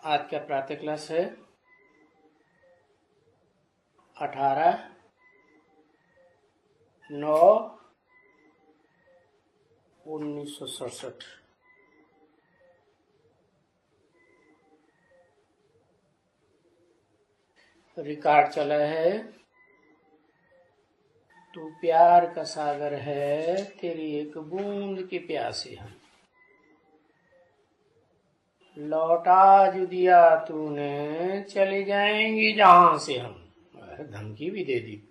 आज का प्रातः क्लास है 18/9/1967। रिकॉर्ड चला है। तू प्यार का सागर है, तेरी एक बूंद की प्यासे हम। लौटा जो दिया तूने, चले जाएंगे जहां से हम। धमकी भी दे दी।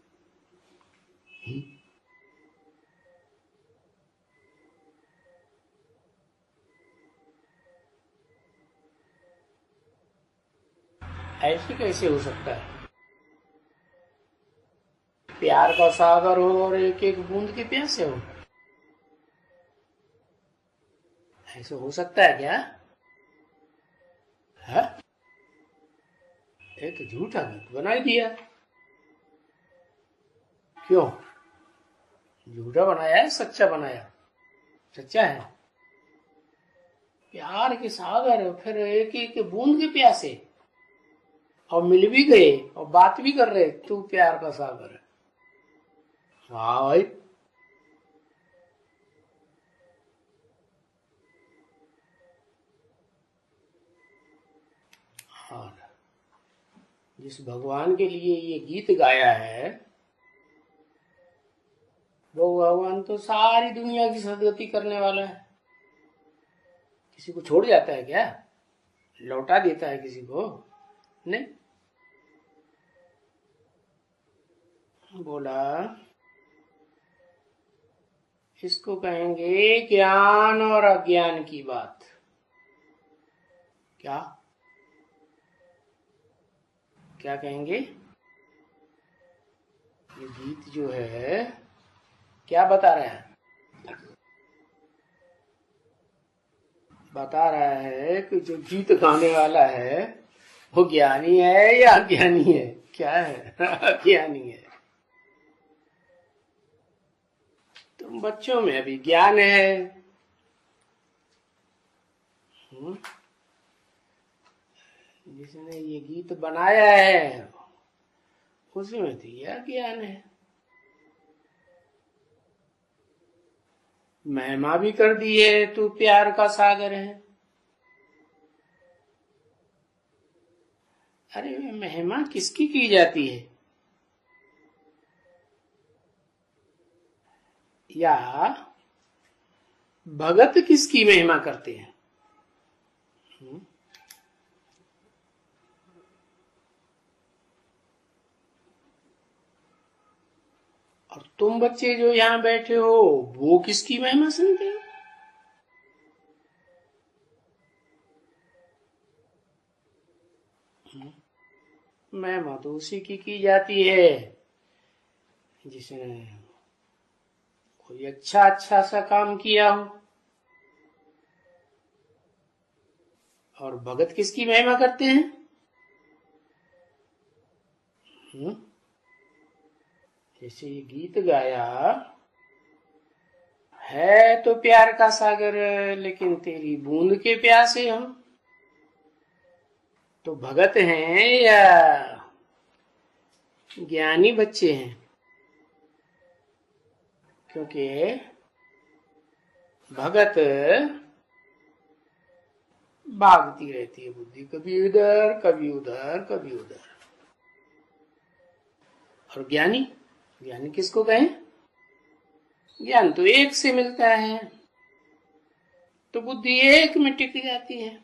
ऐसे कैसे हो सकता है? प्यार का सागर हो और एक एक बूंद की प्यासे हो, ऐसे हो सकता है क्या? है? एक झूठा गीत बना दिया। क्यों झूठा बनाया है? सच्चा बनाया? सच्चा है। प्यार के सागर, फिर एक एक बूंद के प्यासे, और मिल भी गए और बात भी कर रहे। तू प्यार का सागर है। हाँ भाई। और जिस भगवान के लिए ये गीत गाया है, वो भगवान तो सारी दुनिया की सदगति करने वाला है। किसी को छोड़ जाता है क्या? लौटा देता है किसी को? नहीं। बोला इसको कहेंगे ज्ञान और अज्ञान की बात। क्या क्या कहेंगे? ये गीत जो है क्या बता रहा है? बता रहा है कि जो गीत गाने वाला है वो ज्ञानी है या अज्ञानी है? क्या है? अज्ञानी है। तुम बच्चों में अभी ज्ञान है। जिसने ये गीत बनाया है उसी में तो यह ज्ञान है। महिमा भी कर दी है, तू प्यार का सागर है। अरे महिमा किसकी की जाती है? या भगत किसकी महिमा करते हैं? और तुम बच्चे जो यहाँ बैठे हो, वो किसकी महिमा सुनते हो? महिमा तो उसी की जाती है जिसने कोई अच्छा सा काम किया हो। और भगत किसकी महिमा करते हैं? जैसे ये गीत गाया है तो प्यार का सागर, लेकिन तेरी बूंद के प्यासे हम। तो भगत हैं या ज्ञानी बच्चे हैं? क्योंकि भगत भागती रहती है बुद्धि, कभी इधर कभी उधर कभी उधर। और ज्ञानी, ज्ञानी किसको कहें? ज्ञान तो एक से मिलता है, तो बुद्धि एक में टिक जाती है।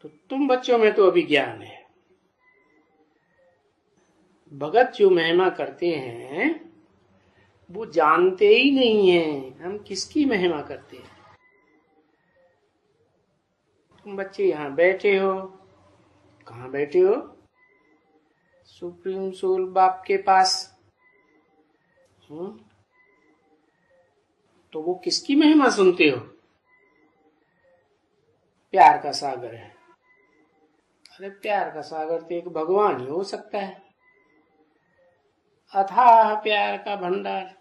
तो तुम बच्चों में तो अभी ज्ञान है। भगत जो महिमा करते हैं वो जानते ही नहीं है हम किसकी महिमा करते हैं। तुम बच्चे यहाँ बैठे हो, कहाँ बैठे हो? सुप्रीम सोल बाप के पास। तो वो किसकी महिमा सुनते हो? प्यार का सागर है। अरे प्यार का सागर तो एक भगवान ही हो सकता है। अथाह प्यार का भंडार।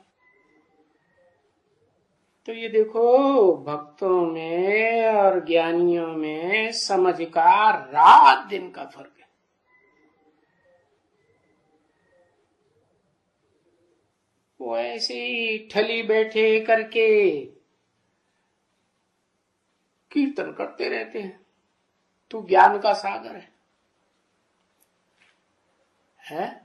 तो ये देखो, भक्तों में और ज्ञानियों में समझ का रात दिन का फर्क है। वो ऐसे ही ठली बैठे करके कीर्तन करते रहते हैं। तू ज्ञान का सागर है?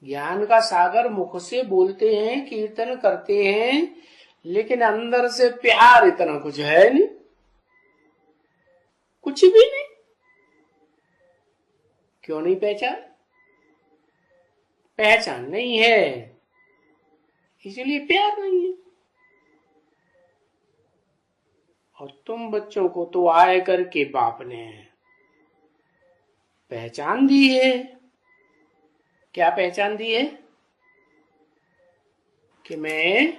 ज्ञान का सागर मुख से बोलते हैं, कीर्तन करते हैं, लेकिन अंदर से प्यार इतना कुछ है नहीं, कुछ भी नहीं। क्यों नहीं पहचान? पहचान नहीं है, इसलिए प्यार नहीं है। और तुम बच्चों को तो आए करके बाप ने पहचान दी है। क्या पहचान दी है? कि मैं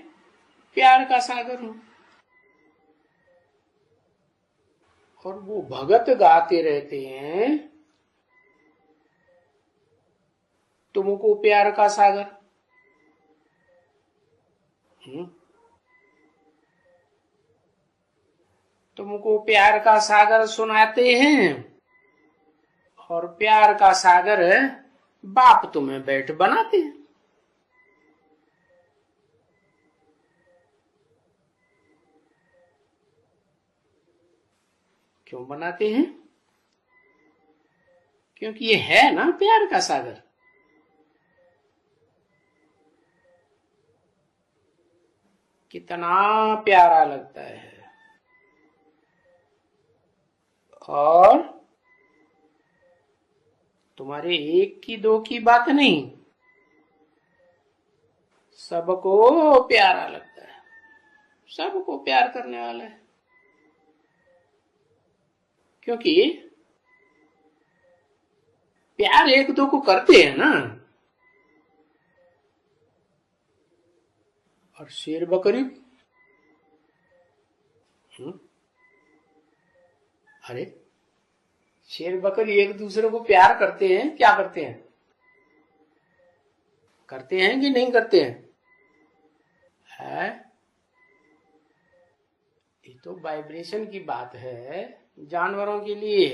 प्यार का सागर हूं। और वो भगत गाते रहते हैं, तुमको प्यार का सागर। तुमको प्यार का सागर सुनाते हैं, और प्यार का सागर बाप तुम्हें बैठ बनाते हैं। क्यों बनाते हैं? क्योंकि ये है ना प्यार का सागर। कितना प्यारा लगता है। और तुम्हारे एक की दो की बात नहीं, सबको प्यारा लगता है, सबको प्यार करने वाला है। क्योंकि प्यार एक दो को करते हैं ना। और शेर बकरी, अरे शेर बकरी एक दूसरे को प्यार करते हैं, क्या करते हैं? करते हैं कि नहीं करते हैं? है? ये तो वाइब्रेशन की बात है जानवरों के लिए,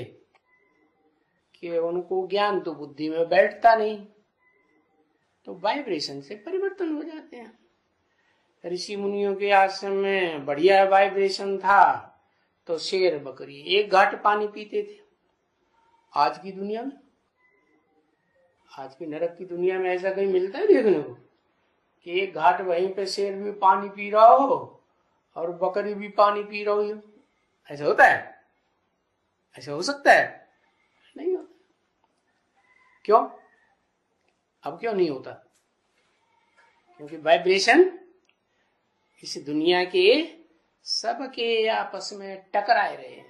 कि उनको ज्ञान तो बुद्धि में बैठता नहीं, तो वाइब्रेशन से परिवर्तन हो जाते हैं। ऋषि मुनियों के आश्रम में बढ़िया वाइब्रेशन था, तो शेर बकरी एक घाट पानी पीते थे। आज की दुनिया में, आज की नरक की दुनिया में ऐसा कहीं मिलता है देखने को कि एक घाट वहीं पे शेर भी पानी पी रहा हो और बकरी भी पानी पी रही हो? ऐसा होता है? ऐसा हो सकता है? नहीं होता। क्यों? अब क्यों नहीं होता? क्योंकि वाइब्रेशन इस दुनिया के सबके आपस में टकराए रहे हैं।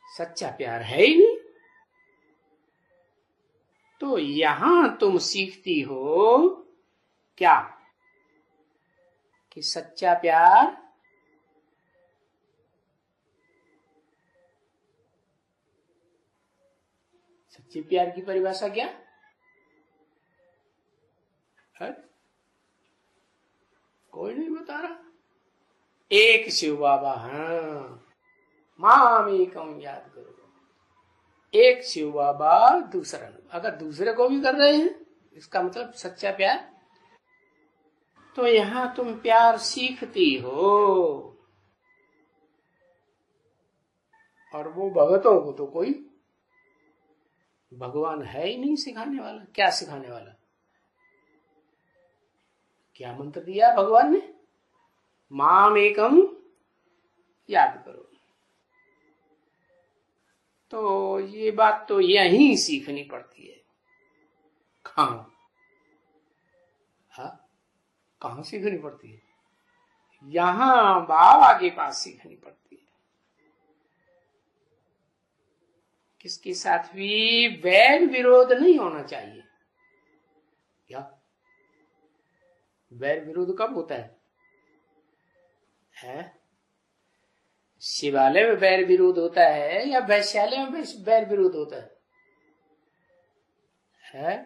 सच्चा प्यार है ही नहीं। तो यहां तुम सीखती हो क्या? कि सच्चा प्यार सच्चे प्यार की परिभाषा क्या है? कोई नहीं बता रहा। एक शिव बाबा, हाँ, माम एकम याद करो। एक शिव बाबा, दूसरा। अगर दूसरे को भी कर रहे हैं, इसका मतलब सच्चा प्यार। तो यहां तुम प्यार सीखती हो, और वो भगतों को तो कोई भगवान है ही नहीं सिखाने वाला। क्या सिखाने वाला? क्या मंत्र दिया भगवान ने? माम एकम याद करो। तो ये बात तो यहीं सीखनी पड़ती है। कहाँ? कहाँ सीखनी पड़ती है? यहां बाबा के पास सीखनी पड़ती है। किसके साथ भी वैर विरोध नहीं होना चाहिए। क्या वैर विरोध कब होता है? शिवालय में वैर विरोध होता है या वैश्यालय में वैर विरोध होता है?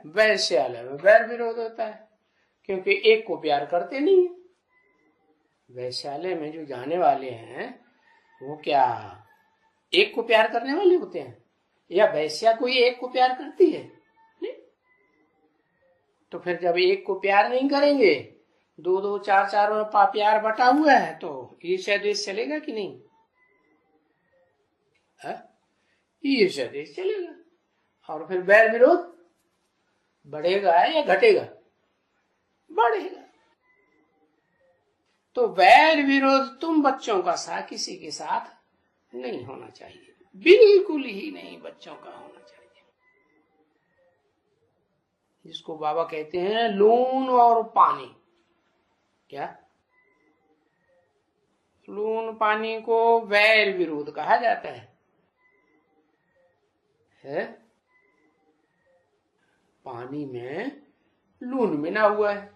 वैश्यालय में वैर विरोध होता है, क्योंकि एक को प्यार करते नहीं है। वैश्यालय में जो जाने वाले हैं वो क्या एक को प्यार करने वाले होते हैं, या वैश्या कोई एक को प्यार करती है? नहीं। तो फिर जब एक को प्यार नहीं करेंगे, दो दो चार चार में प्यार बटा हुआ है, तो ईर्ष्या द्वेष चलेगा कि नहीं? ईर्ष्या द्वेष चलेगा, और फिर बैर विरोध बढ़ेगा या घटेगा? बढ़ेगा। तो वैर विरोध तुम बच्चों का साथ किसी के साथ नहीं होना चाहिए, बिल्कुल ही नहीं बच्चों का होना चाहिए। जिसको बाबा कहते हैं लून और पानी। क्या? लून पानी को वैर विरोध कहा जाता है? पानी में लून मिला हुआ है।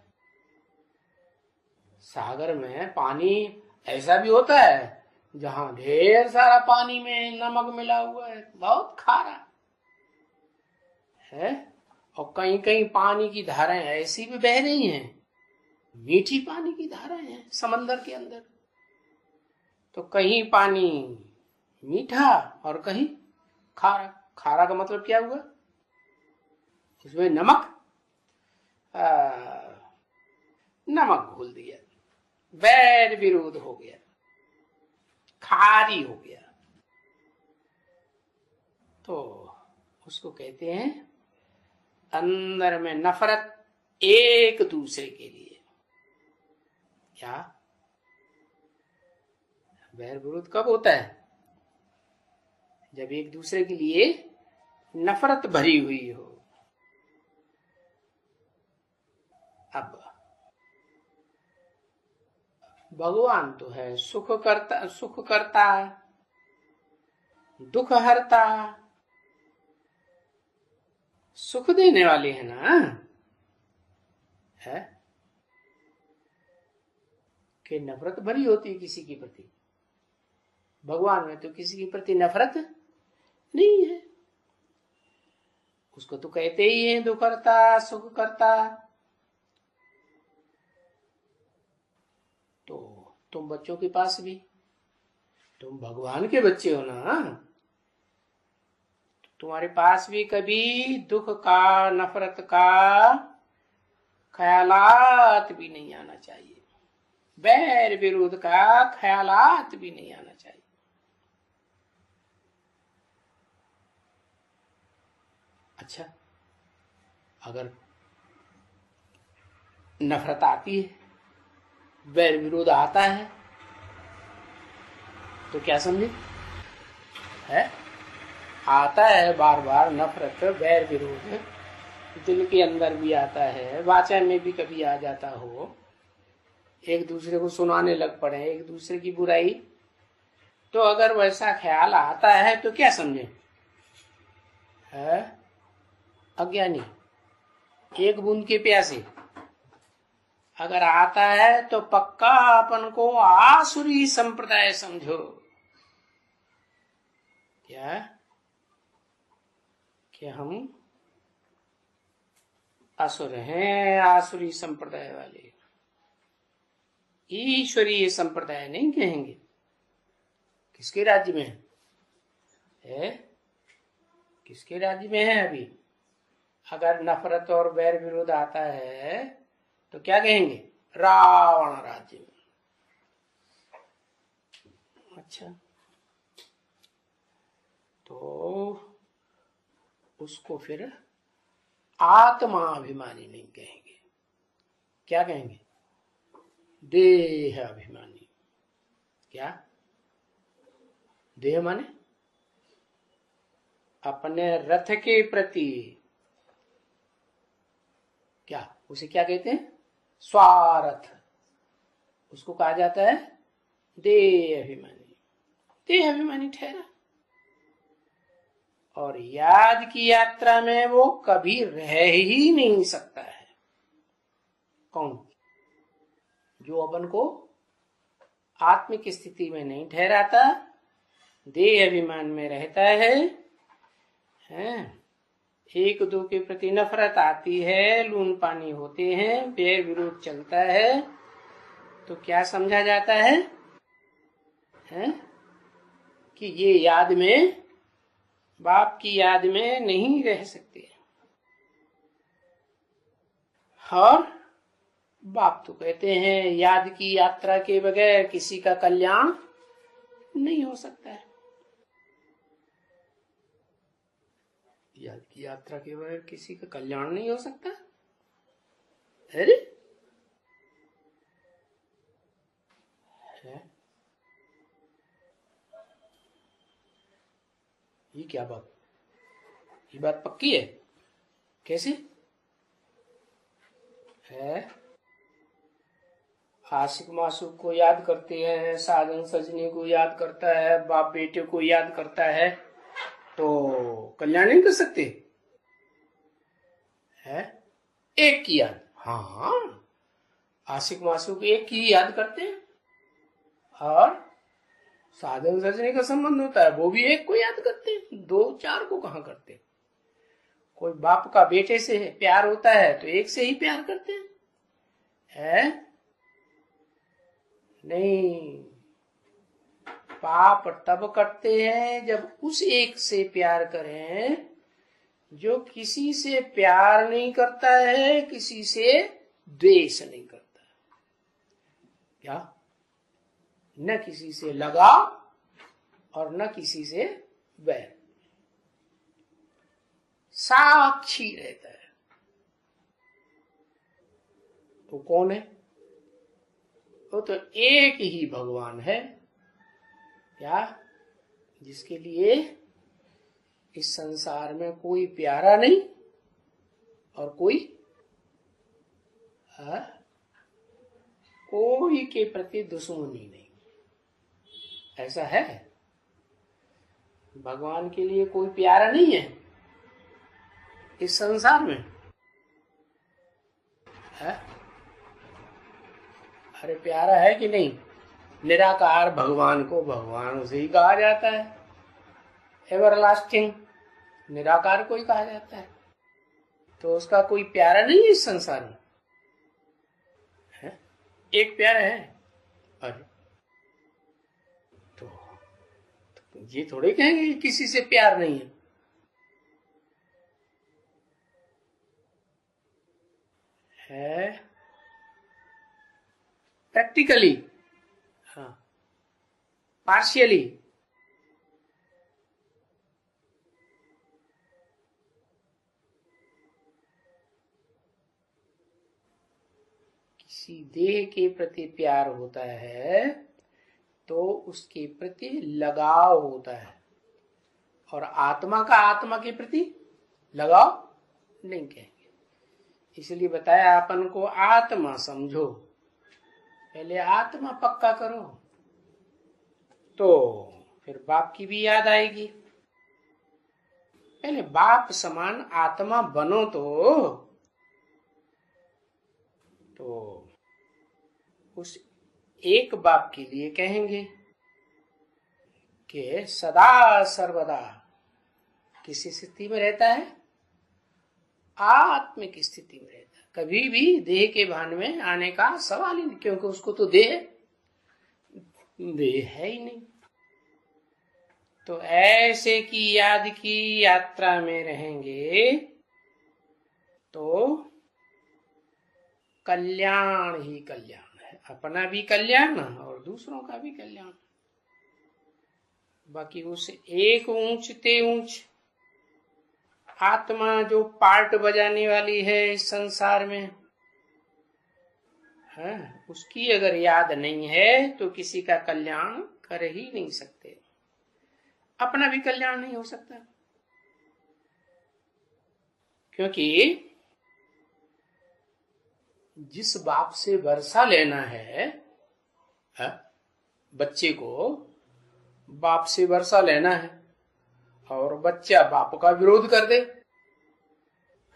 सागर में पानी ऐसा भी होता है जहां ढेर सारा पानी में नमक मिला हुआ है, बहुत खारा है। और कहीं कहीं पानी की धाराएं ऐसी भी बह रही हैं, मीठी पानी की धाराएं हैं समंदर के अंदर। तो कहीं पानी मीठा और कहीं खारा। खारा का मतलब क्या हुआ? उसमें नमक घोल दिया, वैर विरोध हो गया, खारी हो गया। तो उसको कहते हैं अंदर में नफरत एक दूसरे के लिए। क्या? वैर विरोध कब होता है? जब एक दूसरे के लिए नफरत भरी हुई हो। अब भगवान तो है सुख करता दुख हरता, सुख देने वाले हैं ना, है कि नफरत भरी होती है किसी के प्रति? भगवान में तो किसी के प्रति नफरत नहीं है। उसको तो कहते ही है दुख करता सुख करता। तो तुम बच्चों के पास भी, तुम भगवान के बच्चे हो ना, तुम्हारे पास भी कभी दुख का नफरत का ख्यालात भी नहीं आना चाहिए, बैर विरोध का ख्यालात भी नहीं आना चाहिए। अच्छा, अगर नफरत आती है, बैर विरोध आता है, तो क्या समझे? है आता है बार बार नफरत बैर विरोध, दिल के अंदर भी आता है, वाचा में भी कभी आ जाता हो, एक दूसरे को सुनाने लग पड़े एक दूसरे की बुराई, तो अगर वैसा ख्याल आता है तो क्या समझे? है अज्ञानी, एक बूंद के प्यासे। अगर आता है तो पक्का अपन को आसुरी संप्रदाय समझो। क्या? कि हम असुर हैं, आसुरी संप्रदाय वाले। ईश्वरीय संप्रदाय नहीं कहेंगे। किसके राज्य में है? किसके राज्य में है? अभी अगर नफरत और बैर विरोध आता है तो क्या कहेंगे? रावण राज्य में। अच्छा, तो उसको फिर आत्माभिमानी नहीं कहेंगे। क्या कहेंगे? देह अभिमानी। क्या? देह माने अपने रथ के प्रति, क्या उसे क्या कहते हैं? स्वार्थ। उसको कहा जाता है देह अभिमानी। देह अभिमानी ठहरा, और याद की यात्रा में वो कभी रह ही नहीं सकता है। कौन? जो अपन को आत्मिक स्थिति में नहीं ठहराता, देह अभिमान में रहता है, एक दो के प्रति नफरत आती है, लून पानी होते हैं, बैर विरोध चलता है, तो क्या समझा जाता है? कि ये याद में, बाप की याद में नहीं रह सकते। और बाप तो कहते हैं याद की यात्रा के बगैर किसी का कल्याण नहीं हो सकता है। याद की यात्रा के बगैर किसी का कल्याण नहीं हो सकता। अरे है? ये क्या बात? ये बात पक्की है? कैसे है? आशिक मासूक को याद करते हैं, साधन सजनी को याद करता है, बाप बेटे को याद करता है, तो कल्याण नहीं कर सकते है? एक की याद, हाँ, आशिक मासूक एक की याद करते हैं, और साधन सजनी का संबंध होता है, वो भी एक को याद करते हैं, दो चार को कहाँ करते। कोई बाप का बेटे से प्यार होता है तो एक से ही प्यार करते हैं, है? नहीं, पाप तब करते हैं जब उस एक से प्यार करें जो किसी से प्यार नहीं करता है, किसी से द्वेष नहीं करता। क्या? न किसी से लगाव और न किसी से बैर, साक्षी रहता है। वो कौन है? वो तो एक ही भगवान है। क्या? जिसके लिए इस संसार में कोई प्यारा नहीं और कोई कोई के प्रति दुश्मनी नहीं। ऐसा है? भगवान के लिए कोई प्यारा नहीं है इस संसार में, है? अरे प्यारा है कि नहीं? निराकार भगवान को भगवान उसे ही कहा जाता है, एवरलास्टिंग निराकार को ही कहा जाता है। तो उसका कोई प्यारा नहीं है इस संसार में, है? एक प्यारा है। अरे तो ये थोड़े कहेंगे कि किसी से प्यार नहीं है? प्रैक्टिकली, हाँ, पार्शियली, किसी देह के प्रति प्यार होता है तो उसके प्रति लगाव होता है, और आत्मा का आत्मा के प्रति लगाव नहीं कहेंगे। इसलिए बताया अपन को आत्मा समझो, पहले आत्मा पक्का करो तो फिर बाप की भी याद आएगी। पहले बाप समान आत्मा बनो तो उस एक बाप के लिए कहेंगे कि सदा सर्वदा किस स्थिति में रहता है? आत्मिक स्थिति में रहता है, कभी भी देह के भान में आने का सवाल ही नहीं, क्योंकि उसको तो देह है ही नहीं। तो ऐसे की याद की यात्रा में रहेंगे तो कल्याण ही कल्याण है, अपना भी कल्याण और दूसरों का भी कल्याण। बाकी उससे एक ऊंचते ऊंच आत्मा जो पार्ट बजाने वाली है इस संसार में, है, उसकी अगर याद नहीं है तो किसी का कल्याण कर ही नहीं सकते, अपना भी कल्याण नहीं हो सकता। क्योंकि जिस बाप से वर्षा लेना है, बच्चे को बाप से वर्षा लेना है और बच्चा बाप का विरोध कर दे,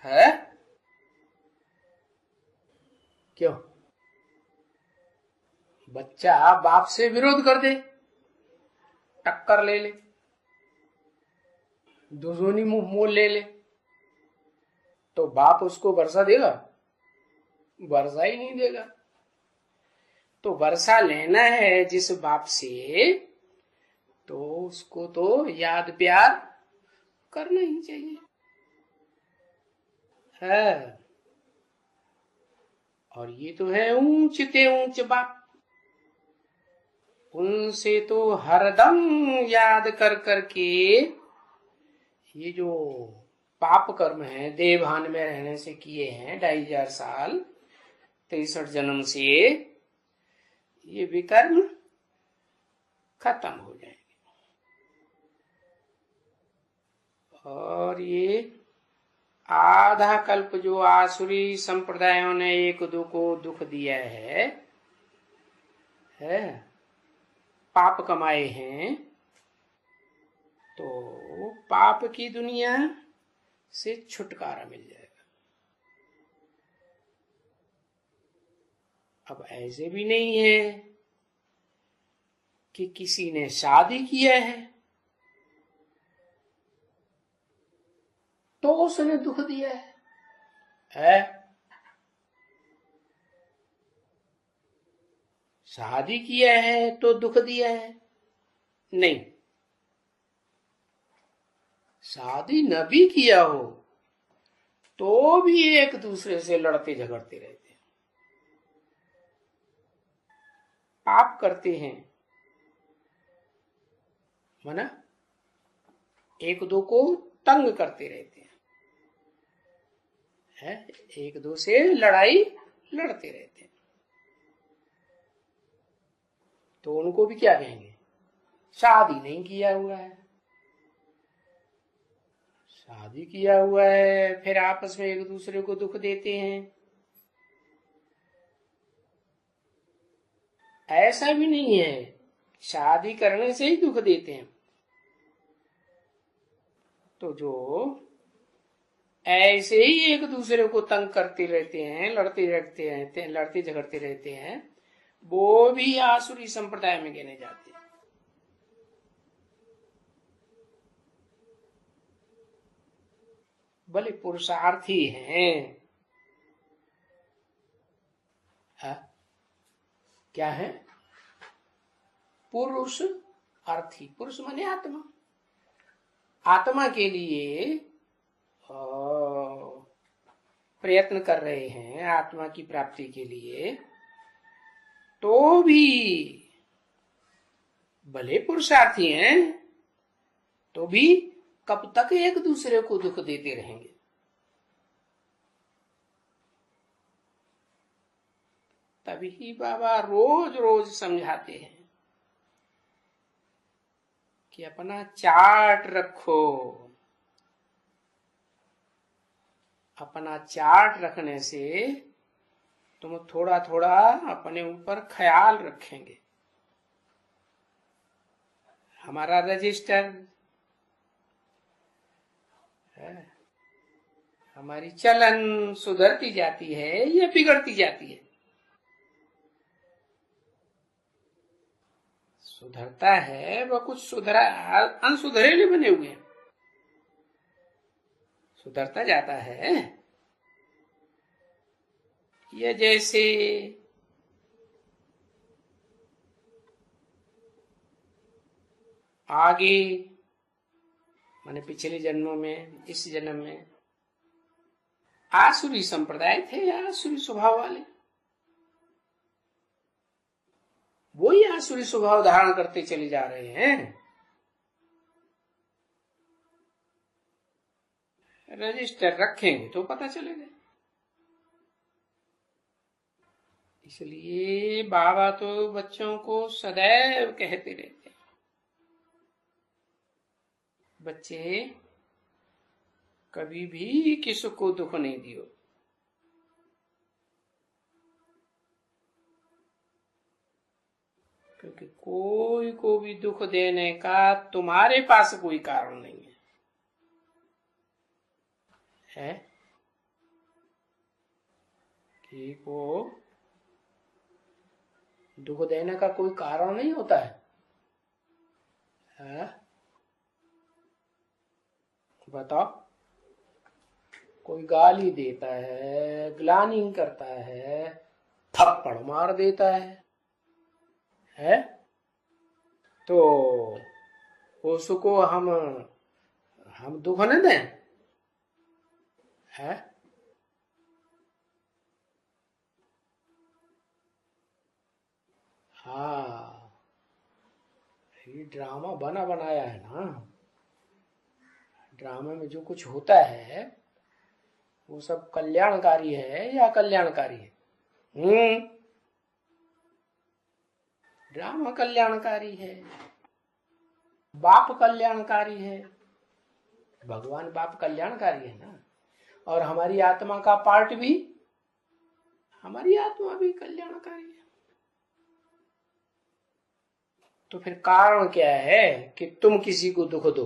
है? क्यों? बच्चा बाप से विरोध कर दे, टक्कर ले ले, दुश्मनी मुंह मोल ले ले, तो बाप उसको वर्षा देगा? वर्षा ही नहीं देगा। तो वर्षा लेना है जिस बाप से, तो उसको तो याद प्यार करना ही चाहिए है। और ये तो है ऊंचते ऊंच बाप, उनसे तो हरदम याद कर करके ये जो पाप कर्म है देवभान में रहने से किए हैं 2500 साल 63 जन्म से, ये विकर्म खत्म हो जाएंगे। और ये आधा कल्प जो आसुरी संप्रदायों ने एक दो को दुख दिया है पाप कमाए हैं, तो पाप की दुनिया से छुटकारा मिल जाएगा। अब ऐसे भी नहीं है कि किसी ने शादी किया है तो उसने दुख दिया है? शादी किया है तो दुख दिया है? नहीं। शादी न भी किया हो तो भी एक दूसरे से लड़ते झगड़ते रहते हैं, पाप करते हैं, माना एक दो को तंग करते रहते हैं, एक दो से लड़ाई लड़ते रहते हैं। तो उनको भी क्या कहेंगे? शादी नहीं किया हुआ है। शादी किया हुआ है फिर आपस में एक दूसरे को दुख देते हैं, ऐसा भी नहीं है। शादी करने से ही दुख देते हैं। तो जो ऐसे ही एक दूसरे को तंग करते रहते हैं, लड़ते झगड़ते रहते हैं, वो भी आसुरी संप्रदाय में गिने जाते हैं। भले पुरुषार्थी हैं, क्या है? पुरुष अर्थी। पुरुष माने आत्मा। आत्मा के लिए प्रयत्न कर रहे हैं, आत्मा की प्राप्ति के लिए, तो भी भले पुरुषार्थी हैं तो भी कब तक एक दूसरे को दुख देते रहेंगे? तभी बाबा रोज रोज समझाते हैं कि अपना चार्ट रखो। अपना चार्ट रखने से तुम थोड़ा थोड़ा अपने ऊपर ख्याल रखेंगे। हमारा रजिस्टर है, हमारी चलन सुधरती जाती है या बिगड़ती जाती है? सुधरता है। वह कुछ सुधरा, अनसुधरेले बने हुए हैं, सुधरता जाता है। ये जैसे आगे माने पिछले जन्मों में, इस जन्म में आसुरी संप्रदाय थे, आसुरी स्वभाव वाले, वही आसुरी स्वभाव धारण करते चले जा रहे हैं। रजिस्टर रखेंगे तो पता चलेगा। इसलिए बाबा तो बच्चों को सदैव कहते रहते हैं, बच्चे कभी भी किसी को दुख नहीं दियो। क्योंकि कोई को भी दुख देने का तुम्हारे पास कोई कारण नहीं है कि को दुख देने का कोई कारण नहीं होता है? बताओ। कोई गाली देता है, ग्लानि करता है, थप्पड़ मार देता है? तो उसको हम दुख न दें? है? हाँ, ये ड्रामा बना बनाया है ना। ड्रामा में जो कुछ होता है वो सब कल्याणकारी है या कल्याणकारी है? ड्रामा कल्याणकारी है, बाप कल्याणकारी है, भगवान बाप कल्याणकारी है ना। और हमारी आत्मा का पार्ट भी, हमारी आत्मा भी कल्याणकारी है। तो फिर कारण क्या है कि तुम किसी को दुख दो?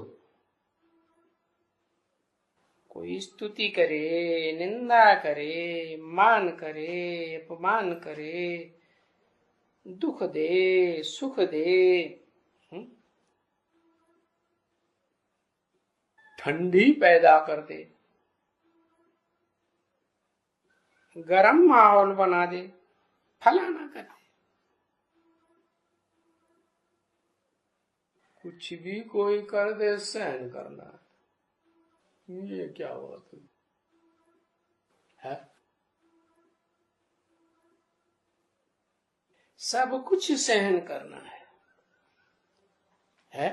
कोई स्तुति करे, निंदा करे, मान करे, अपमान करे, दुख दे, सुख दे, ठंडी पैदा कर दे, गरम माहौल बना दे, फलाना कर दे, कुछ भी कोई कर दे, सहन करना। ये क्या बात है? सब कुछ सहन करना है?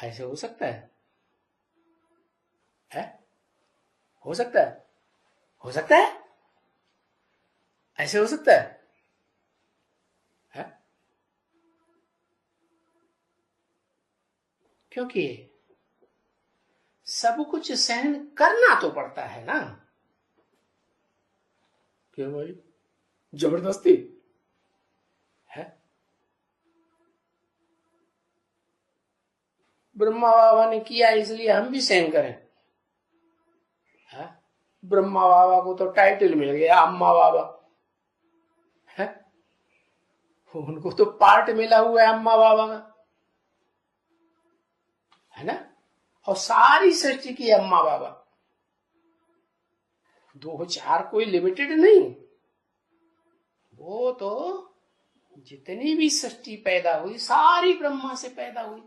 ऐसे हो सकता है? हो सकता है? हो सकता है? ऐसे हो सकता है? क्योंकि सब कुछ सहन करना तो पड़ता है ना। क्यों भाई, जबरदस्ती है? ब्रह्मा बाबा ने किया इसलिए हम भी सहन करें? है? ब्रह्मा बाबा को तो टाइटल मिल गया अम्मा बाबा है, उनको तो पार्ट मिला हुआ है अम्मा बाबा का, है ना। और सारी सृष्टि की अम्मा बाबा, 2-4 कोई लिमिटेड नहीं। वो तो जितनी भी सृष्टि पैदा हुई सारी ब्रह्मा से पैदा हुई,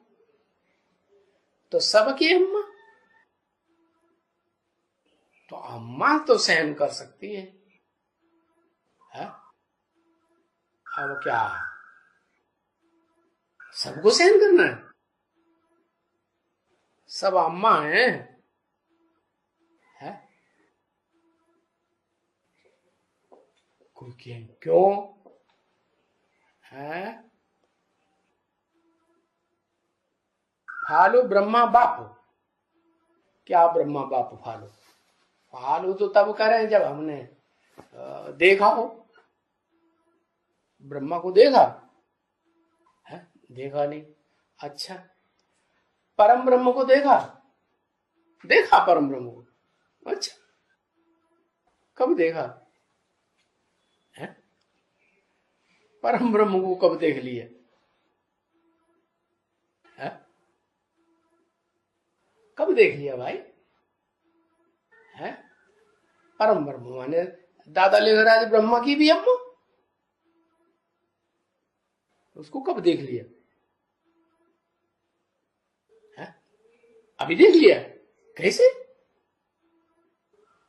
तो सबकी अम्मा। तो अम्मा तो सहन कर सकती है? अब क्या सबको सहन करना है? सब अम्मा है? कोई क्यों है? फालू ब्रह्मा बाप, क्या ब्रह्मा बाप फालू? फालू तो तब करें जब हमने देखा हो। ब्रह्मा को देखा है? देखा नहीं। अच्छा, परम ब्रह्म को देखा? देखा परम ब्रह्म को। अच्छा, कब देखा है? परम ब्रह्म को कब देख लिया है? कब देख लिया भाई? है? परम ब्रह्म माने दादा लेखराज ब्रह्मा की भी अम्मा, उसको कब देख लिया है? अभी देख लिया? कैसे?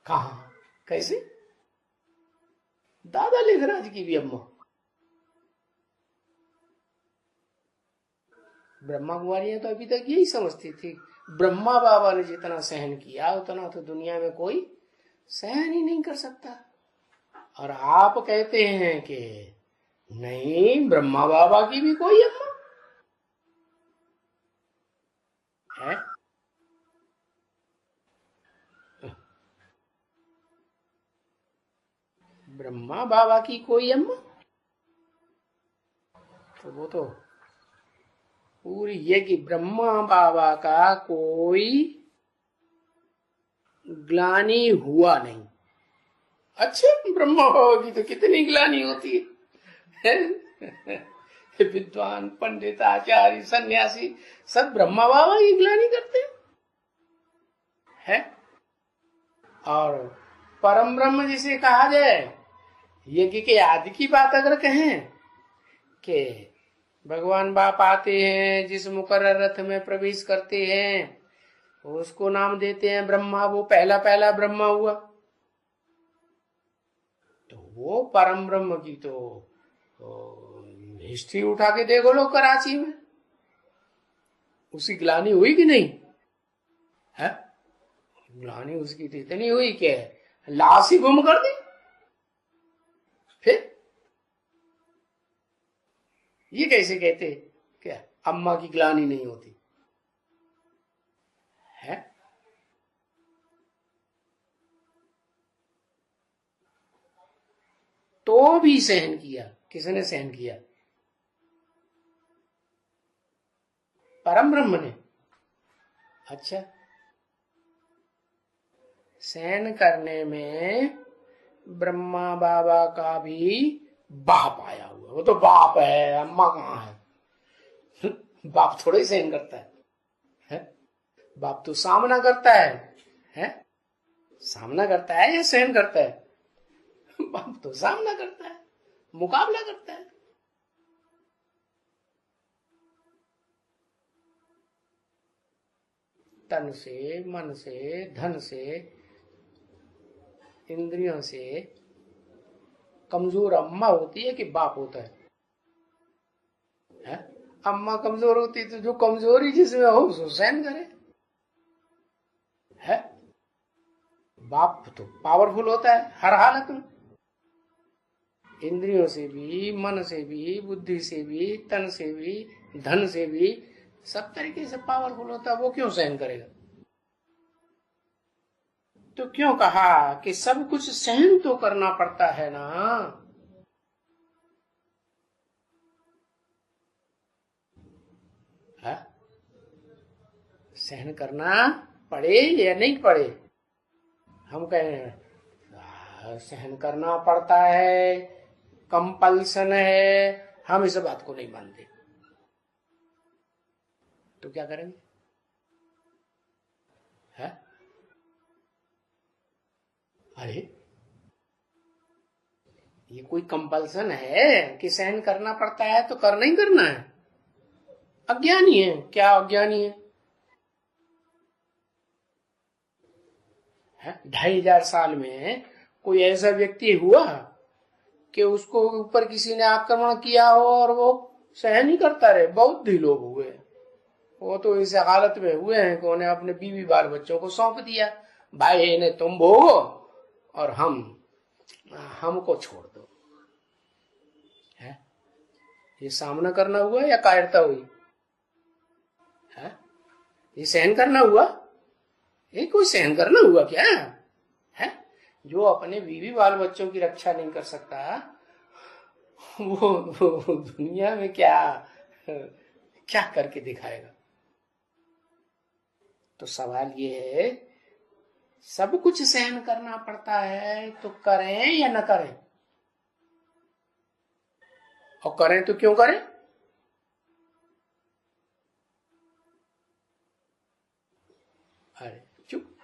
कहा? कैसे? दादा लेखराज की भी अम्मा। ब्रह्मा कुमारियां तो अभी तक यही समझती थी ब्रह्मा बाबा ने जितना सहन किया उतना तो दुनिया में कोई सहन ही नहीं कर सकता। और आप कहते हैं कि नहीं, ब्रह्मा बाबा की भी कोई अम्मा है? ब्रह्मा बाबा की कोई अम्मा? तो वो तो पूरी ये कि ब्रह्मा बाबा का कोई ग्लानि हुआ नहीं। अच्छा, ब्रह्मा बाबा की तो कितनी ग्लानि होती है? विद्वान, पंडित, आचार्य, सन्यासी सब ब्रह्मा बाबा की ग्लानि करते हैं। और परम ब्रह्म जिसे कहा जाए, यज्ञ के आदि की बात अगर कहें कि भगवान बाप आते हैं, जिस मुकर्रर रथ में प्रवेश करते हैं उसको नाम देते हैं ब्रह्मा, वो पहला पहला ब्रह्मा हुआ। तो वो परम ब्रह्म की तो हिस्ट्री उठा के देखो लोग कराची में, उसकी ग्लानि हुई कि नहीं है? ग्लानि उसकी तो इतनी हुई कि लाश ही गुम कर दी। फिर ये कैसे कहते क्या अम्मा की ग्लानि नहीं होती है? तो भी सहन किया। किसने सहन किया? परम ब्रह्म ने। अच्छा, सहन करने में ब्रह्मा बाबा का भी बाप आया हुआ। वो तो बाप है, अम्मा कहाँ है? बाप थोड़ा ही सहन करता है? बाप तो सामना करता है? सामना करता है या सहन करता है? बाप तो सामना करता है, मुकाबला करता है। तन से, मन से, धन से, इंद्रियों से कमजोर अम्मा होती है कि बाप होता है? अम्मा कमजोर होती है तो जो कमजोरी जिसमें हो उसको सहन करे है। बाप तो पावरफुल होता है हर हालत में, इंद्रियों से भी, मन से भी, बुद्धि से भी, तन से भी, धन से भी, सब तरीके से पावरफुल होता है। वो क्यों सहन करेगा? तो क्यों कहा कि सब कुछ सहन तो करना पड़ता है ना? है? सहन करना पड़े या नहीं पड़े? हम कहें सहन करना पड़ता है, कंपल्सन है, हम इस बात को नहीं मानते। तो क्या करेंगे? है? अरे ये कोई कंपल्सन है कि सहन करना पड़ता है तो करना ही करना है? अज्ञानी है। क्या अज्ञानी है? 2500 साल में कोई ऐसा व्यक्ति हुआ कि उसको ऊपर किसी ने आक्रमण किया हो और वो सहन ही करता रहे? बहुत ही लोग हुए। वो तो इस हालत में हुए हैं कि उन्हें अपने बीवी बाल बच्चों को सौंप दिया, भाई इन्हें तुम भोगो और हमको छोड़ दो। है? ये सामना करना हुआ या कायरता हुई? है? ये सहन करना हुआ? ये कोई सहन करना हुआ क्या है? जो अपने बीवी बाल बच्चों की रक्षा नहीं कर सकता वो दुनिया में क्या करके दिखाएगा? तो सवाल ये है, सब कुछ सहन करना पड़ता है तो करें या न करें? और करें तो क्यों करें? अरे चुप।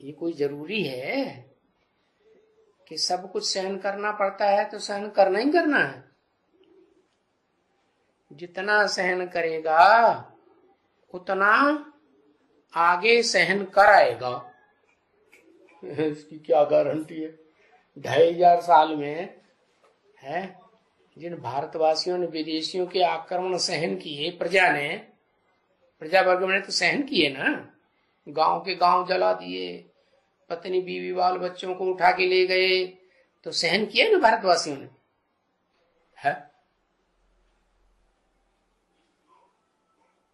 ये कोई जरूरी है कि सब कुछ सहन करना पड़ता है तो सहन करना ही करना है? जितना सहन करेगा उतना आगे सहन कराएगा। इसकी क्या गारंटी है? 2500 साल में है जिन भारतवासियों ने विदेशियों के आक्रमण सहन किए, प्रजा वर्ग ने तो सहन किए ना। गांव के गांव जला दिए, पत्नी बीवी बाल बच्चों को उठा के ले गए, तो सहन किया ना भारतवासियों ने। है?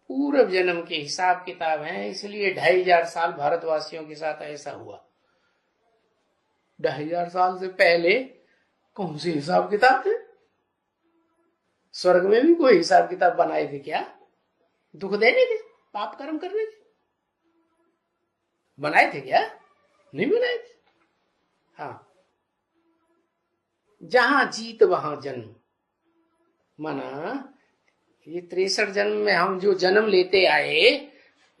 पूर्व जन्म के हिसाब किताब हैं, इसलिए 2500 साल भारतवासियों के साथ ऐसा हुआ। 2500 साल से पहले कौन से हिसाब किताब थे? स्वर्ग में भी कोई हिसाब किताब बनाए थे क्या? दुख देने के, पाप कर्म करने के? बनाए थे क्या? नहीं बनाए थे। हाँ, जहां जीत वहां जन्म, माना ये 63 जन्म में हम जो जन्म लेते आए,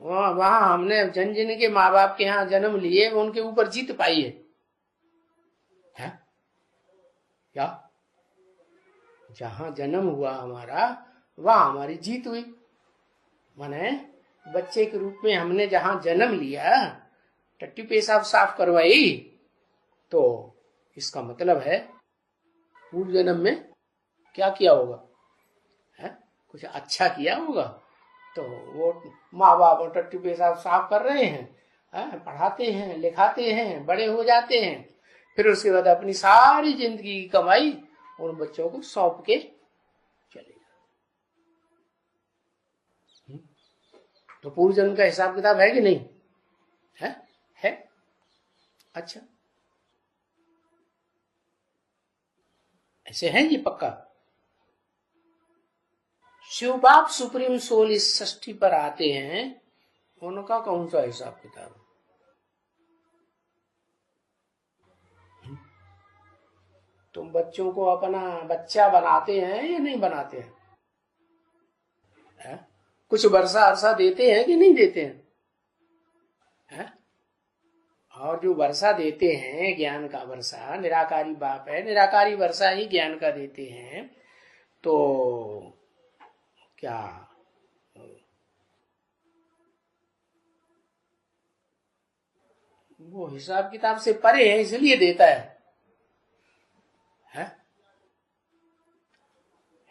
वहां हमने जन जन के माँ बाप के यहाँ जन्म लिए, उनके ऊपर जीत पाई है क्या? जहां जन्म हुआ हमारा, वहां हमारी जीत हुई। माने बच्चे के रूप में हमने जहां जन्म लिया, टट्टी पेशाब साफ करवाई, तो इसका मतलब है पूर्व जन्म में क्या किया होगा? है कुछ अच्छा किया होगा। तो वो माँ बाप और टट्टी पेशाब साफ कर रहे हैं, पढ़ाते हैं, लिखाते हैं, बड़े हो जाते हैं, फिर उसके बाद अपनी सारी जिंदगी की कमाई उन बच्चों को सौंप के चले जाते। तो पूर्व जन्म का हिसाब किताब है कि नहीं? है। अच्छा, ऐसे है ये पक्का। शिव बाप सुप्रीम सोल इस सृष्टि पर आते हैं, उनका कौन सा हिसाब किताब? तुम बच्चों को अपना बच्चा बनाते हैं या नहीं बनाते हैं? कुछ वर्षा अरसा देते हैं कि नहीं देते हैं? और जो वर्षा देते हैं, ज्ञान का वर्षा, निराकारी बाप है, निराकारी वर्षा ही ज्ञान का देते हैं। तो क्या वो हिसाब किताब से परे है इसलिए देता है?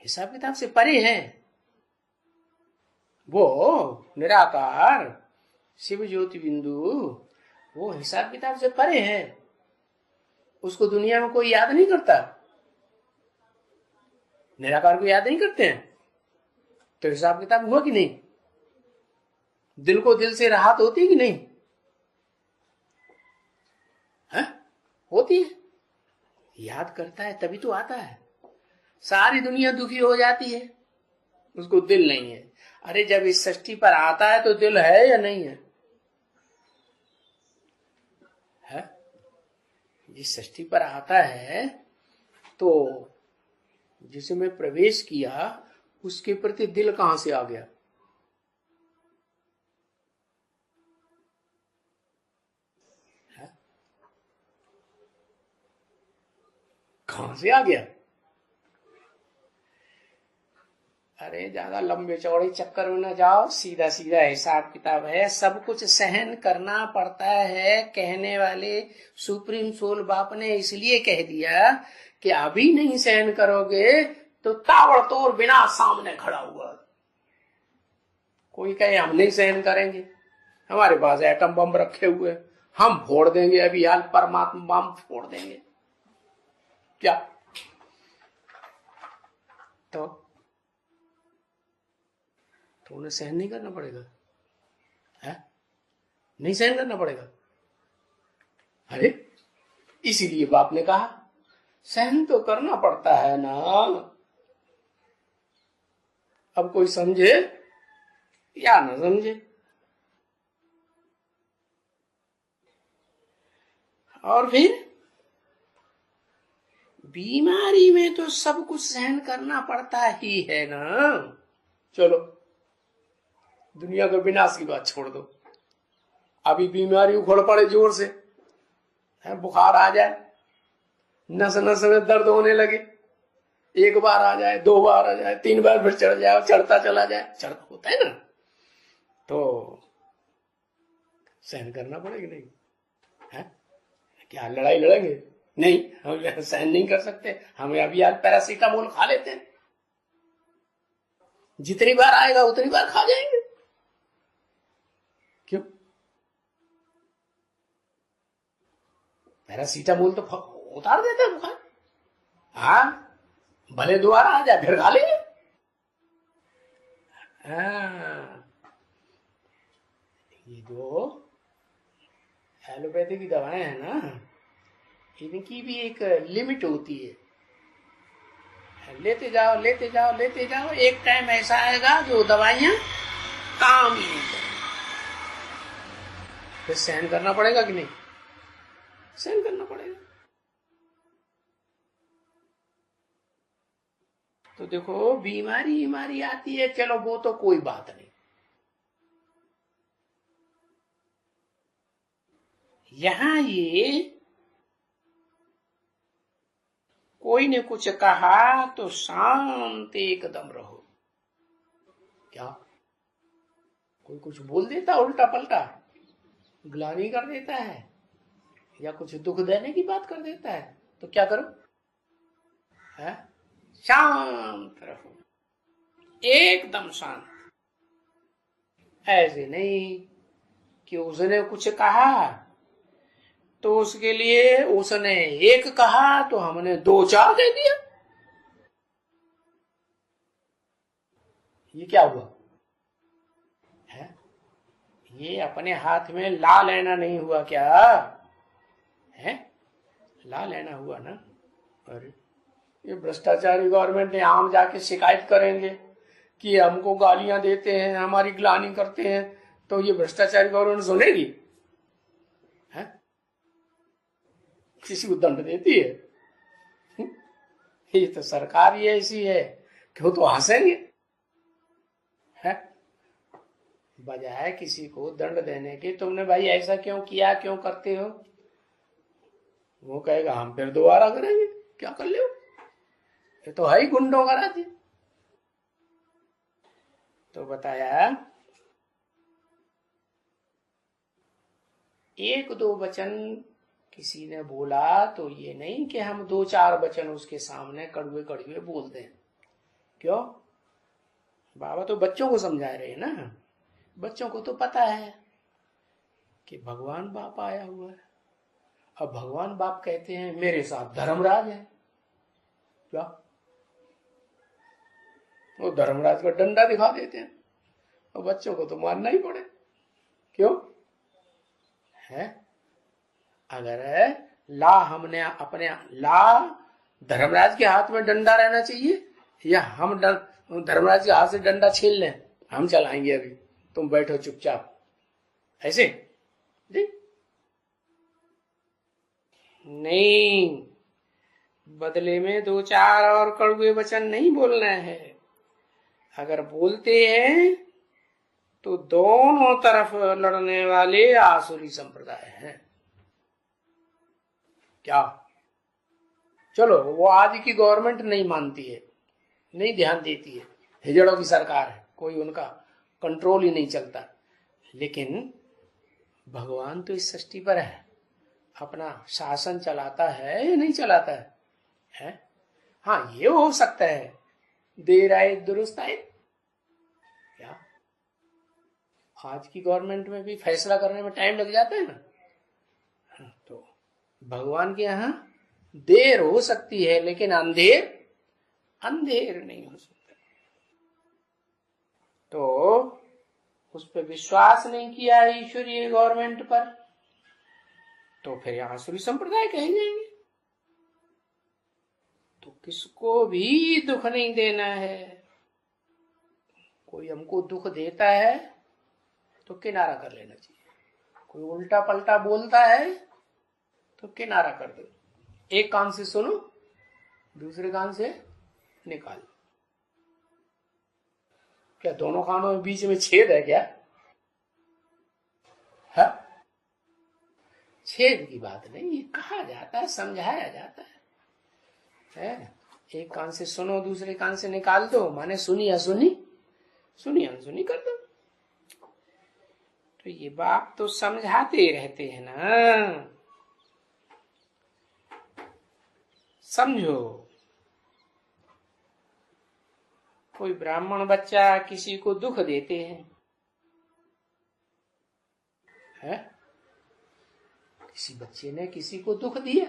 हिसाब किताब से परे है वो निराकार शिव ज्योति बिंदु, वो हिसाब किताब से परे है। उसको दुनिया में कोई याद नहीं करता, निराकार को याद नहीं करते हैं, तो हिसाब किताब हुआ कि नहीं? दिल को दिल से राहत होती है कि नहीं? होती है। याद करता है तभी तो आता है। सारी दुनिया दुखी हो जाती है, उसको दिल नहीं है। अरे जब इस सृष्टि पर आता है तो दिल है या नहीं है? जिस सृष्टि पर आता है तो जिसमें प्रवेश किया, उसके प्रति दिल कहां से आ गया? कहां से आ गया? अरे ज्यादा लंबे चौड़े चक्कर में न जाओ, सीधा सीधा हिसाब किताब है। सब कुछ सहन करना पड़ता है। कहने वाले सुप्रीम सोल बाप ने इसलिए कह दिया कि अभी नहीं सहन करोगे तो ताबड़तोड़ बिना सामने खड़ा हुआ। कोई कहे हम नहीं सहन करेंगे, हमारे पास एटम बम रखे हुए, हम फोड़ देंगे, अभी हाल परमात्मा बम फोड़ देंगे, क्या? तो उन्हें सहन नहीं करना पड़ेगा? नहीं सहन करना पड़ेगा? अरे इसीलिए बाप ने कहा सहन तो करना पड़ता है ना। अब कोई समझे या ना समझे, और फिर बीमारी में तो सब कुछ सहन करना पड़ता ही है ना। चलो दुनिया के विनाश की बात छोड़ दो, अभी बीमारी उखड़ पड़े जोर से, बुखार आ जाए, नस नस में दर्द होने लगे, एक बार आ जाए, 2 बार आ जाए, 3 बार फिर चढ़ जाए, चढ़ता चला जाए, चढ़ता होता है ना, तो सहन करना पड़ेगा नहीं? है क्या लड़ाई लड़ेंगे? नहीं, हम सहन नहीं कर सकते, हमें अभी आज पैरासीटामोल खा लेते हैं, जितनी बार आएगा उतनी बार खा जाएंगे। क्यों? पैरासीटामोल तो उतार देता है बुखार। हाँ, भले दोबारा आ जाए फिर खा लेंगे। ये जो एलोपैथी की दवाएं हैं ना, इनकी भी एक लिमिट होती है। लेते जाओ लेते जाओ लेते जाओ, एक टाइम ऐसा आएगा जो दवाइयां काम ही नहीं करेंगी। फिर सहन करना पड़ेगा कि नहीं? सहन करना पड़ेगा। तो देखो, बीमारी आती है, चलो वो तो कोई बात नहीं। यहां ये कोई ने कुछ कहा तो शांत एकदम रहो। क्या कोई कुछ बोल देता उल्टा पलटा, ग्लानि कर देता है या कुछ दुख देने की बात कर देता है, तो क्या करो? है? शांत रहो, एकदम शांत। ऐसे नहीं कि उसने कुछ कहा तो उसके लिए उसने एक कहा तो हमने 2-4 दे दिया। ये क्या हुआ है? ये अपने हाथ में ला लेना नहीं हुआ क्या है? ला लेना हुआ ना। अरे ये भ्रष्टाचारी गवर्नमेंट है, आम जाके शिकायत करेंगे कि हमको गालियां देते हैं, हमारी ग्लानि करते हैं, तो ये भ्रष्टाचारी गवर्नमेंट सुनेगी? है? किसी को दंड देती है? ये तो सरकार ही ऐसी है कि वो तो हंसेंगे। है? बजाय किसी को दंड देने के, तुमने भाई ऐसा क्यों किया, क्यों करते हो, वो कहेगा हम फिर दोबारा करेंगे। क्या कर ले, ये तो है ही गुंडों का राज्य। तो बताया 1-2 वचन किसी ने बोला तो ये नहीं कि हम 2-4 वचन उसके सामने कड़वे कड़वे बोल दें। क्यों? बाबा तो बच्चों को समझा रहे हैं ना। बच्चों को तो पता है कि भगवान बाप आया हुआ है। अब भगवान बाप कहते हैं मेरे साथ धर्मराज है, क्या वो धर्मराज का डंडा दिखा देते हैं, और बच्चों को तो मानना ही पड़े। क्यों है? अगर ला हमने अपने ला धर्मराज के हाथ में डंडा रहना चाहिए, या हम धर्मराज के हाथ से डंडा छीन लें, हम चलाएंगे अभी, तुम बैठो चुपचाप, ऐसे जी? नहीं, बदले में 2-4 और कड़वे वचन नहीं बोलना है। अगर बोलते हैं तो दोनों तरफ लड़ने वाले आसुरी संप्रदाय हैं। क्या? चलो वो आज की गवर्नमेंट नहीं मानती है, नहीं ध्यान देती है, हिजड़ों की सरकार है, कोई उनका कंट्रोल ही नहीं चलता, लेकिन भगवान तो इस सृष्टि पर है, अपना शासन चलाता है या नहीं चलाता है? हाँ, ये हो सकता है देर आए दुरुस्त आए। क्या आज की गवर्नमेंट में भी फैसला करने में टाइम लग जाता है ना। तो भगवान के यहाँ देर हो सकती है, लेकिन अंधेर नहीं हो सकता। तो उस पर विश्वास नहीं किया ईश्वरीय गवर्नमेंट पर, तो फिर आसुरी संप्रदाय कहे जाएंगे। तो किसको भी दुख नहीं देना है। कोई हमको दुख देता है तो किनारा कर लेना चाहिए, कोई उल्टा पलटा बोलता है तो किनारा कर दो, एक कान से सुनो, दूसरे कान से निकाल। क्या दोनों कानों में बीच में छेद है क्या? है? छेद की बात नहीं, ये कहा जाता है, समझाया जाता है? एक कान से सुनो, दूसरे कान से निकाल दो, माने सुनी अनसुनी, सुनी अनसुनी कर दो। तो ये बाप तो समझाते रहते हैं ना। समझो, कोई ब्राह्मण बच्चा किसी को दुख देते हैं, है? किसी बच्चे ने किसी को दुख दिया,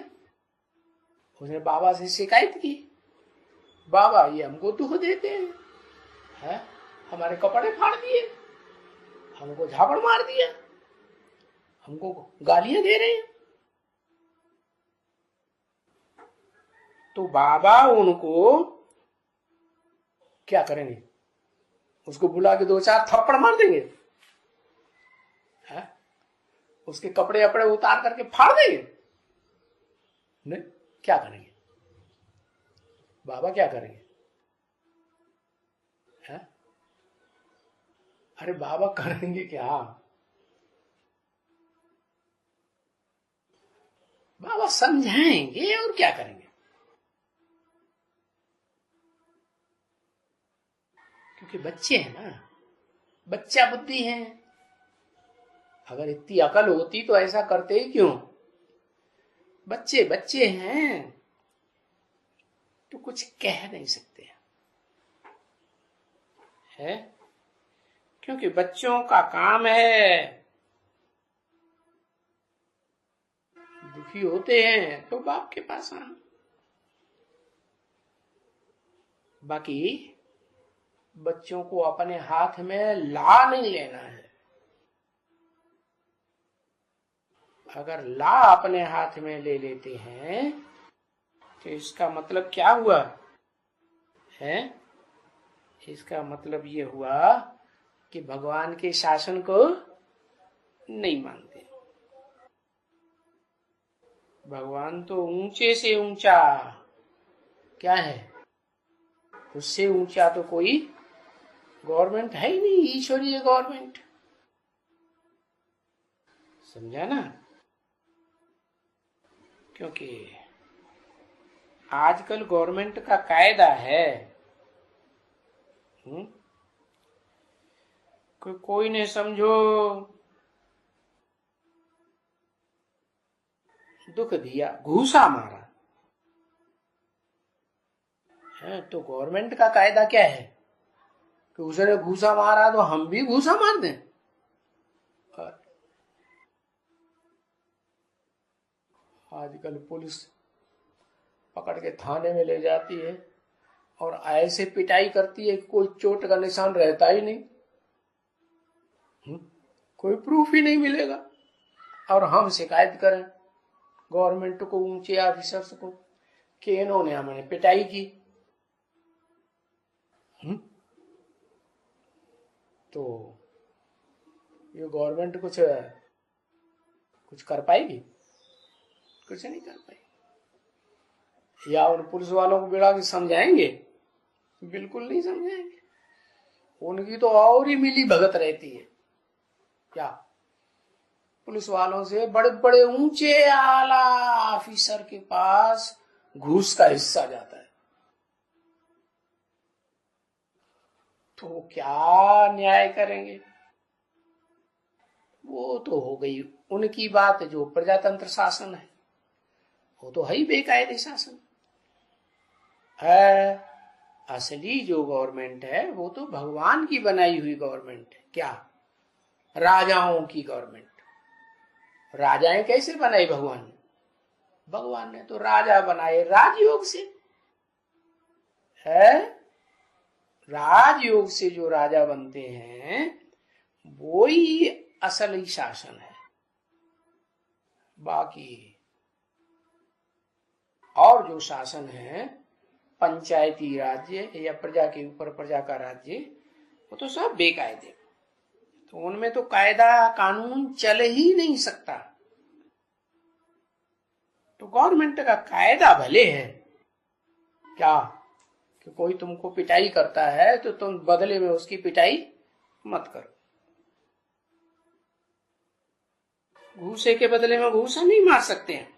उसने बाबा से शिकायत की, बाबा ये हमको दुख देते हैं, है? हमारे कपड़े फाड़ दिए, हमको झापड़ मार दिया, हमको गालियां दे रहे हैं। तो बाबा उनको क्या करेंगे? उसको बुला के 2-4 थप्पड़ मार देंगे, है? उसके कपड़े अपड़े उतार करके फाड़ देंगे? नहीं, क्या करेंगे? बाबा क्या करेंगे? है? अरे बाबा करेंगे क्या? बाबा समझाएंगे और क्या करेंगे? क्योंकि बच्चे हैं ना, बच्चा बुद्धि है। अगर इतनी अकल होती तो ऐसा करते ही क्यों? बच्चे बच्चे हैं तो कुछ कह नहीं सकते है, क्योंकि बच्चों का काम है, दुखी होते हैं तो बाप के पास आना। बाकी बच्चों को अपने हाथ में ला नहीं लेना है। अगर ला अपने हाथ में ले लेते हैं तो इसका मतलब क्या हुआ है? इसका मतलब ये हुआ कि भगवान के शासन को नहीं मानते। भगवान तो ऊंचे से ऊंचा क्या है, उससे ऊंचा तो कोई गवर्नमेंट है ही नहीं, ईश्वरीय गवर्नमेंट। समझा ना? क्योंकि आजकल गवर्नमेंट का कायदा है कोई ने समझो दुख दिया, घूसा मारा है, तो गवर्नमेंट का कायदा क्या है कि उसने घूसा मारा तो हम भी घूसा मार दें? आजकल पुलिस पकड़ के थाने में ले जाती है और ऐसे पिटाई करती है कि कोई चोट का निशान रहता ही नहीं, कोई प्रूफ ही नहीं मिलेगा। और हम शिकायत करें गवर्नमेंट को, ऊंचे ऑफिसर्स को कि इन्होंने हमें पिटाई की, तो ये गवर्नमेंट कुछ कर पाएगी? कुछ नहीं कर पाएगी। या उन पुलिस वालों को बिड़ा के समझाएंगे? बिल्कुल नहीं समझाएंगे। उनकी तो और ही मिली भगत रहती है। क्या पुलिस वालों से बड़े बड़े ऊंचे आला ऑफिसर के पास घूस का हिस्सा जाता है, तो क्या न्याय करेंगे? वो तो हो गई उनकी बात, जो प्रजातंत्र शासन है वो तो है ही बेकायदे शासन है। असली जो गवर्नमेंट है वो तो भगवान की बनाई हुई गवर्नमेंट है। क्या? राजाओं की गवर्नमेंट। राजाएं कैसे बनाई भगवान ने? भगवान ने तो राजा बनाए राजयोग से है। राजयोग से जो राजा बनते हैं वो ही असली शासन है। बाकी और जो शासन है पंचायती राज्य या प्रजा के ऊपर प्रजा का राज्य, वो तो सब बेकायदे, तो उनमें तो कायदा कानून चल ही नहीं सकता। तो गवर्नमेंट का कायदा भले है क्या कि कोई तुमको पिटाई करता है तो तुम बदले में उसकी पिटाई मत करो। घूसे के बदले में घूसा नहीं मार सकते हैं।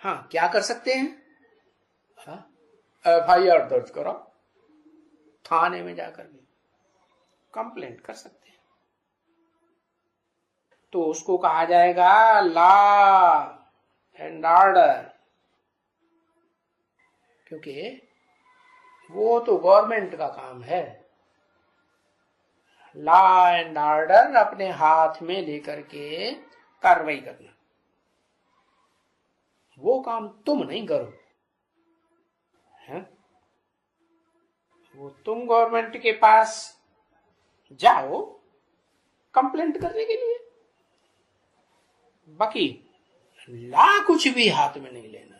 हाँ, क्या कर सकते हैं? FIR दर्ज करो, थाने में जाकर के कंप्लेंट कर सकते हैं। तो उसको कहा जाएगा लॉ एंड ऑर्डर, क्योंकि वो तो गवर्नमेंट का काम है। लॉ एंड ऑर्डर अपने हाथ में लेकर के कार्रवाई करना, वो काम तुम नहीं करो है? वो तुम गवर्नमेंट के पास जाओ कंप्लेंट करने के लिए, बाकी ला कुछ भी हाथ में नहीं लेना।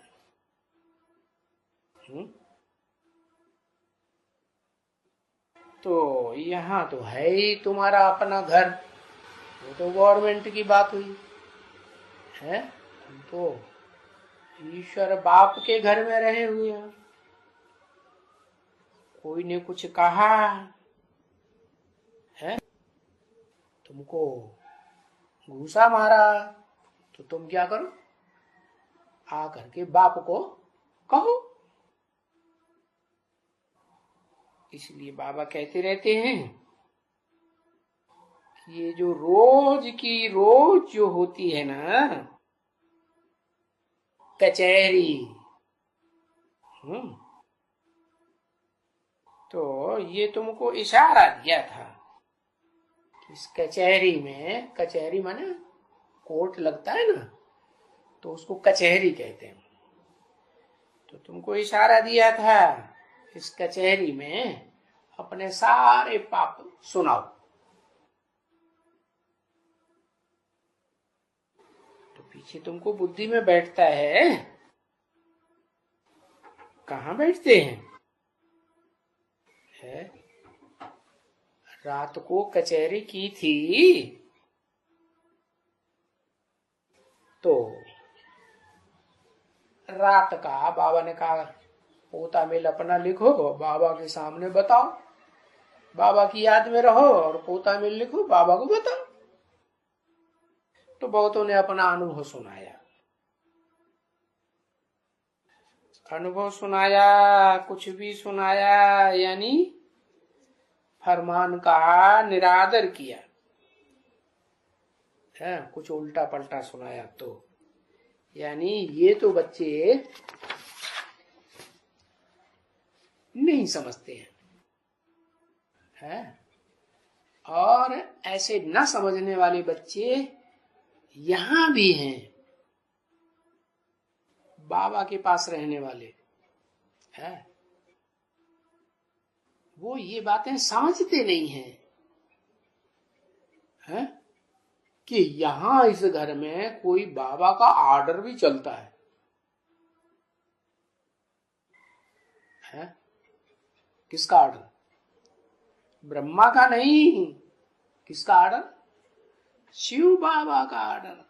तो यहां तो है ही तुम्हारा अपना घर, वो तो गवर्नमेंट की बात हुई। है, हम तो ईश्वर बाप के घर में रहे हुए हैं, कोई ने कुछ कहा है, तुमको घूसा मारा, तो तुम क्या करो, आ करके बाप को कहो। इसलिए बाबा कहते रहते हैं कि ये जो रोज की रोज जो होती है ना कचहरी, तो ये तुमको इशारा दिया था। इस कचहरी में, कचहरी माने कोर्ट लगता है ना, तो उसको कचहरी कहते हैं। तो तुमको इशारा दिया था इस कचहरी में अपने सारे पाप सुनाओ। तो पीछे तुमको बुद्धि में बैठता है, कहाँ बैठते हैं, है? रात को कचहरी की थी, तो रात का बाबा ने कहा पोता मिल अपना लिखो, बाबा के सामने बताओ, बाबा की याद में रहो और पोता मिल लिखो, बाबा को बताओ। तो बहुतों ने अपना अनुभव सुनाया, अनुभव सुनाया, कुछ भी सुनाया, यानी फरमान का निरादर किया है, कुछ उल्टा पलटा सुनाया। तो यानी ये तो बच्चे नहीं समझते हैं, है? और ऐसे न समझने वाले बच्चे यहां भी हैं, बाबा के पास रहने वाले है, वो ये बातें समझते नहीं हैं, है? कि यहां इस घर में कोई बाबा का ऑर्डर भी चलता है? किसका ऑर्डर? ब्रह्मा का नहीं, किसका ऑर्डर? शिव बाबा का ऑर्डर।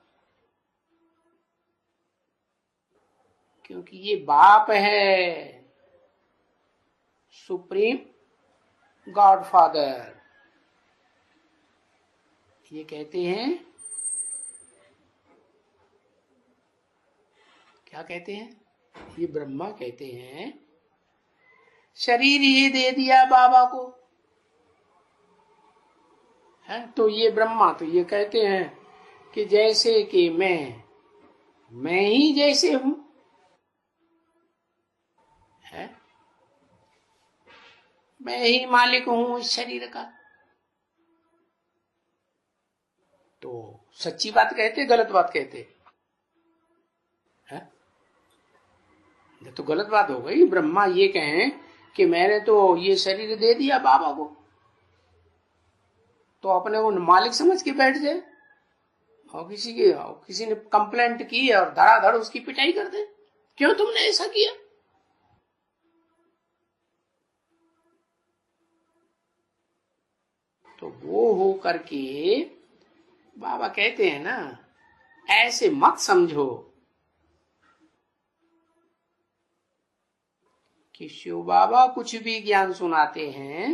क्योंकि ये बाप है, सुप्रीम गॉडफादर। ये कहते हैं, क्या कहते हैं? ये ब्रह्मा कहते हैं शरीर ही दे दिया बाबा को, है? तो ये ब्रह्मा तो ये कहते हैं कि जैसे कि मैं ही जैसे हूं, है? मैं ही मालिक हूं इस शरीर का। तो सच्ची बात कहते, गलत बात कहते हैं? ये तो गलत बात हो गई। ब्रह्मा ये कहें कि मैंने तो ये शरीर दे दिया बाबा को, तो अपने को मालिक समझ के बैठ जाए, और किसी ने कंप्लेंट की और धड़ाधड़ उसकी पिटाई कर दे, क्यों तुमने ऐसा किया? तो वो हो करके बाबा कहते हैं ना, ऐसे मत समझो कि शिव बाबा कुछ भी ज्ञान सुनाते हैं,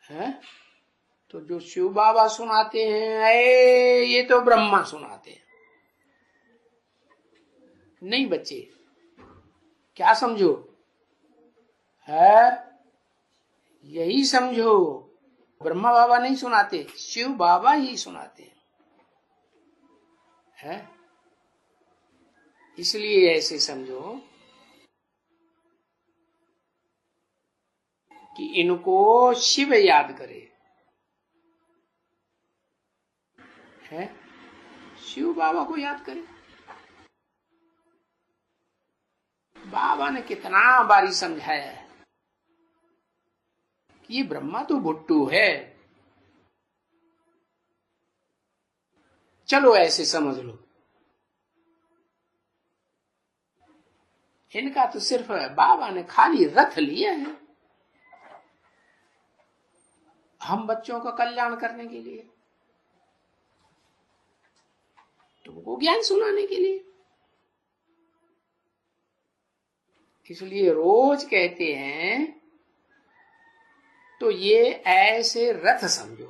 है? तो जो शिव बाबा सुनाते हैं ये तो ब्रह्मा सुनाते हैं। नहीं बच्चे, क्या समझो, है? यही समझो, ब्रह्मा बाबा नहीं सुनाते, शिव बाबा ही सुनाते हैं, है? इसलिए ऐसे समझो कि इनको शिव याद करे, है? शिव बाबा को याद करे। बाबा ने कितना बारी समझाया है कि ये ब्रह्मा तो भुट्टू है, चलो ऐसे समझ लो। इनका तो सिर्फ बाबा ने खाली रथ लिया है हम बच्चों का कल्याण करने के लिए, तुमको ज्ञान सुनाने के लिए। इसलिए रोज कहते हैं तो ये ऐसे रथ समझो,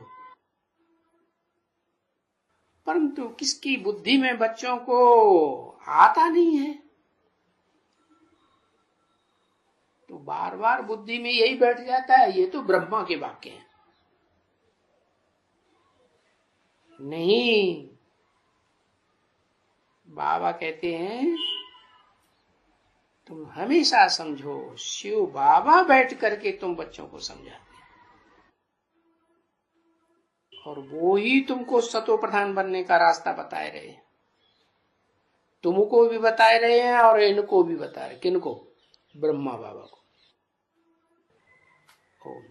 परंतु किसकी बुद्धि में बच्चों को आता नहीं है, तो बार बार बुद्धि में यही बैठ जाता है ये तो ब्रह्मा के वाक्य हैं। नहीं, बाबा कहते हैं तुम हमेशा समझो शिव बाबा बैठ करके तुम बच्चों को समझाते हैं, और वो ही तुमको सतो प्रधान बनने का रास्ता बताए रहे हैं। तुमको भी बताए रहे हैं और इनको भी बता रहे। किनको? ब्रह्मा बाबा को। ओम।